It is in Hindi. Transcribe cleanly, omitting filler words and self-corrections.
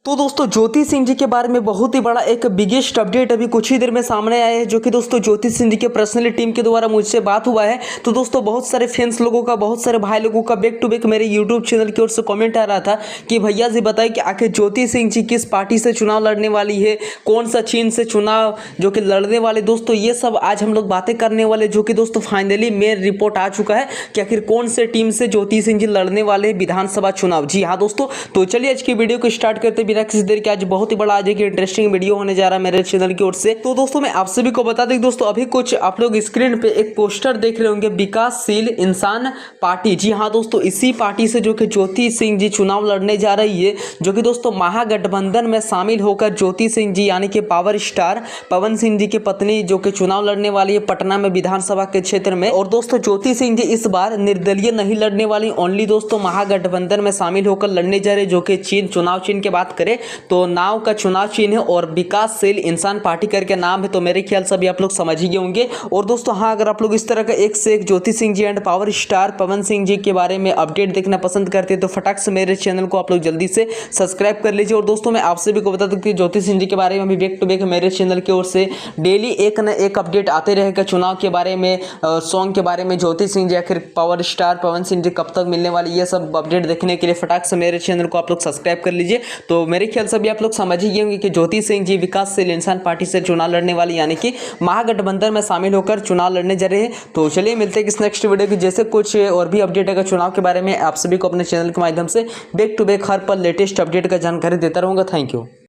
तो दोस्तों ज्योति सिंह जी के बारे में बहुत ही बड़ा एक बिगेस्ट अपडेट अभी कुछ ही देर में सामने आया है, जो कि दोस्तों ज्योति सिंह जी के पर्सनली टीम के द्वारा मुझसे बात हुआ है। तो दोस्तों बहुत सारे फैंस लोगों का, बहुत सारे भाई लोगों का बैक टू बैक मेरे यूट्यूब चैनल की ओर से कमेंट आ रहा था कि भैया जी बताइए कि आखिर ज्योति सिंह जी किस पार्टी से चुनाव लड़ने वाली है, कौन सा चिन्ह से चुनाव जो कि लड़ने वाले। दोस्तों ये सब आज हम लोग बातें करने वाले, जो कि दोस्तों फाइनली मेन रिपोर्ट आ चुका है कि आखिर कौन से टीम से ज्योति सिंह जी लड़ने वाले विधानसभा चुनाव। जी हाँ दोस्तों, तो चलिए आज की वीडियो को स्टार्ट करते बिना किसी देर के। आज बहुत ही बड़ा आज एक इंटरेस्टिंग वीडियो होने जा रहा है मेरे चैनल की ओर से। तो दोस्तों मैं आप सभी को बता दें दोस्तों, अभी कुछ आप लोग स्क्रीन पे एक पोस्टर देख रहे होंगे, विकासशील इंसान पार्टी। जी हाँ दोस्तों, इसी पार्टी से जो कि ज्योति सिंह जी चुनाव लड़ने जा रही है, जो कि दोस्तों महागठबंधन में शामिल होकर ज्योति सिंह जी यानी कि पावर स्टार पवन सिंह जी की पत्नी जो कि चुनाव लड़ने वाली है पटना में विधानसभा के क्षेत्र में। और दोस्तों ज्योति सिंह जी इस बार निर्दलीय नहीं लड़ने वाली, ओनली दोस्तों महागठबंधन में शामिल होकर लड़ने जा रहे, जो कि चुनाव चिन्ह की बात करें तो नाव का चुनाव चिन्ह है और विकासशील इंसान पार्टी करके नाम है। तो मेरे ख्याल से अभी आप लोग समझ ही गए होंगे। और दोस्तों हाँ, अगर आप लोग इस तरह का एक से एक Jyoti Singh ji and power star Pawan Singh ji के बारे में अपडेट देखना पसंद करते हैं तो फटाक से मेरे चैनल को आप लोग जल्दी से सब्सक्राइब कर लीजिए। और दोस्तों मैं आपसे भी को बता दूं कि ज्योति सिंह जी के बारे में अभी बैक टू बैक मेरे चैनल की ओर से डेली एक न एक अपडेट आते रहेगा, चुनाव के बारे में, सॉन्ग के बारे में, ज्योति सिंह जी आखिर पावर स्टार पवन सिंह जी कब तक मिलने वाली, ये सब अपडेट देखने के लिए फटाक से मेरे चैनल को आप लोग सब्सक्राइब कर लीजिए। तो मेरे ख्याल से भी आप लोग समझ ही गए होंगे कि ज्योति सिंह जी विकासशील इंसान पार्टी से चुनाव लड़ने वाली यानी कि महागठबंधन में शामिल होकर चुनाव लड़ने जा रहे हैं। तो चलिए मिलते हैं किस नेक्स्ट वीडियो की, जैसे कुछ और भी अपडेट अगर चुनाव के बारे में आप सभी को अपने चैनल के माध्यम से बैक टू बैक हर पल लेटेस्ट अपडेट का जानकारी देता रहूंगा। Thank you.